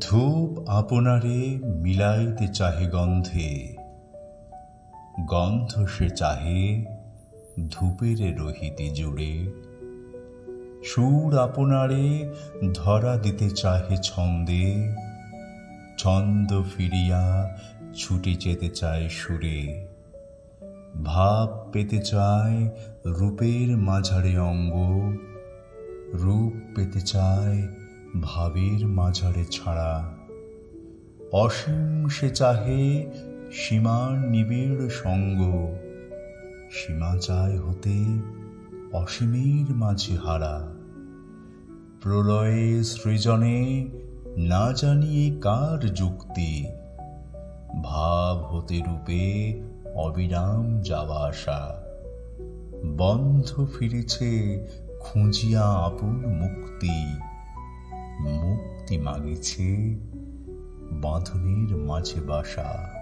ধূপ আপনারে মিলাইতে চাহে গন্ধে, গন্ধ সে চাহে ধূপের রহিতে জুড়ে। সুর আপনারে ধরা দিতে চাহে ছন্দে, ছন্দ ফিরিয়া ছুটে যেতে চায় সুরে। ভাব পেতে চায় রূপের মাঝারে অঙ্গ, রূপ পেতে চায় ভাবের মাঝারে ছাড়া। অসীম সে চাহে সীমার নিবিড় সঙ্গ, সীমা চায় হতে অসীমের মাঝে হারা। প্রলয়ে সৃজনে না জানিয়ে কার যুক্তি, ভাব হতে রূপে অবিরাম যাওয়া আসা। বন্ধ ফিরেছে খুঁজিয়া আপন মুক্তি, মুক্তি মাগিছে বাঁধনের মাঝে বাসা।